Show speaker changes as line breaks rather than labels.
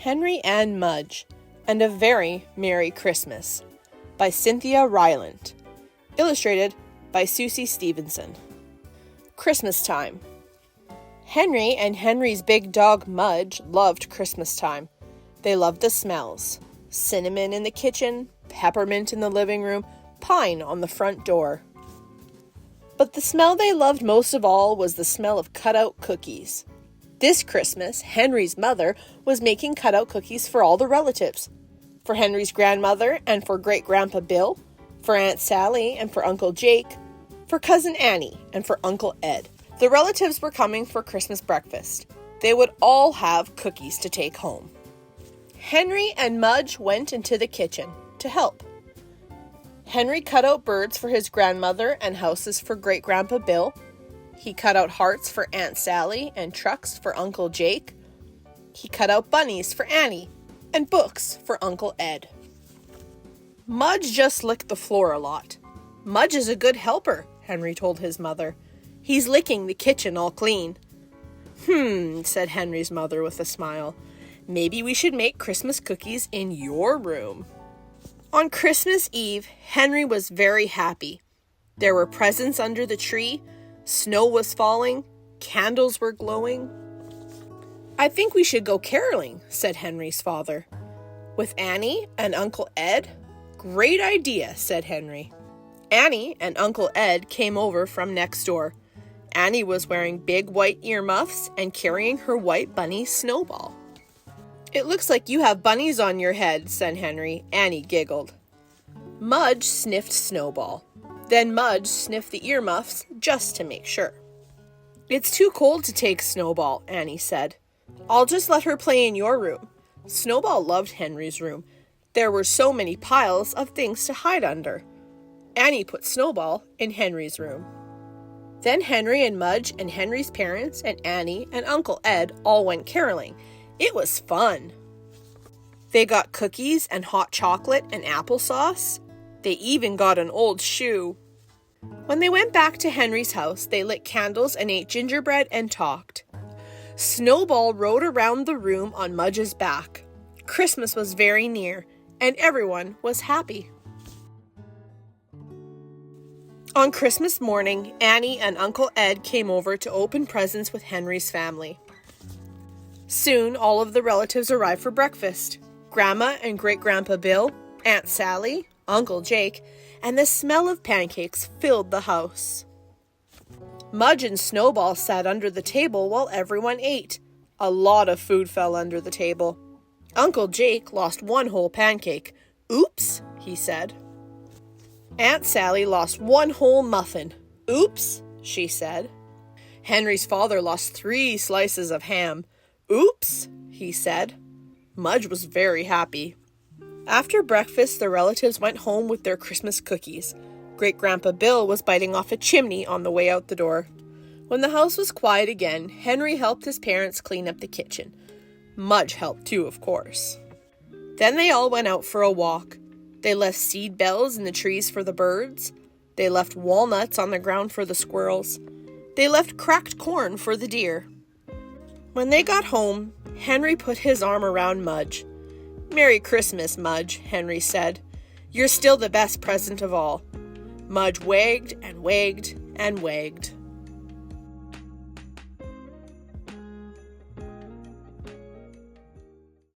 Henry and Mudge, and a Very Merry Christmas by Cynthia Rylant. Illustrated by Susie Stevenson. Christmas time. Henry and Henry's big dog Mudge loved Christmas time. They loved the smells. Cinnamon in the kitchen, peppermint in the living room, pine on the front door. But the smell they loved most of all was the smell of cut-out cookies. This Christmas, Henry's mother was making cut-out cookies for all the relatives. For Henry's grandmother and for Great-Grandpa Bill, for Aunt Sally and for Uncle Jake, for Cousin Annie and for Uncle Ed. The relatives were coming for Christmas breakfast. They would all have cookies to take home. Henry and Mudge went into the kitchen to help. Henry cut out birds for his grandmother and houses for Great-Grandpa Bill. He cut out hearts for Aunt Sally and trucks for Uncle Jake. He cut out bunnies for Annie and books for Uncle Ed. Mudge just licked the floor a lot. Mudge is a good helper, Henry told his mother. He's licking the kitchen all clean. Said Henry's mother with a smile. Maybe we should make Christmas cookies in your room. On Christmas Eve, Henry was very happy. There were presents under the tree. Snow was falling, candles were glowing. I think we should go caroling, said Henry's father. With Annie and Uncle Ed? Great idea, said Henry. Annie and Uncle Ed came over from next door. Annie was wearing big white earmuffs and carrying her white bunny Snowball. It looks like you have bunnies on your head, said Henry. Annie giggled. Mudge sniffed Snowball. Then Mudge sniffed the earmuffs just to make sure. It's too cold to take Snowball, Annie said. I'll just let her play in your room. Snowball loved Henry's room. There were so many piles of things to hide under. Annie put Snowball in Henry's room. Then Henry and Mudge and Henry's parents and Annie and Uncle Ed all went caroling. It was fun. They got cookies and hot chocolate and applesauce. They even got an old shoe. When they went back to Henry's house, they lit candles and ate gingerbread and talked. Snowball rode around the room on Mudge's back. Christmas was very near, and everyone was happy. On Christmas morning, Annie and Uncle Ed came over to open presents with Henry's family. Soon, all of the relatives arrived for breakfast. Grandma and Great-Grandpa Bill, Aunt Sally, Uncle Jake, and the smell of pancakes filled the house. Mudge and Snowball sat under the table while everyone ate. A lot of food fell under the table. Uncle Jake lost one whole pancake. Oops, he said. Aunt Sally lost one whole muffin. Oops, she said. Henry's father lost 3 slices of ham. Oops, he said. Mudge was very happy. After breakfast, the relatives went home with their Christmas cookies. Great-Grandpa Bill was biting off a chimney on the way out the door. When the house was quiet again, Henry helped his parents clean up the kitchen. Mudge helped too, of course. Then they all went out for a walk. They left seed bells in the trees for the birds. They left walnuts on the ground for the squirrels. They left cracked corn for the deer. When they got home, Henry put his arm around Mudge. Merry Christmas, Mudge, Henry said. You're still the best present of all. Mudge wagged and wagged and wagged.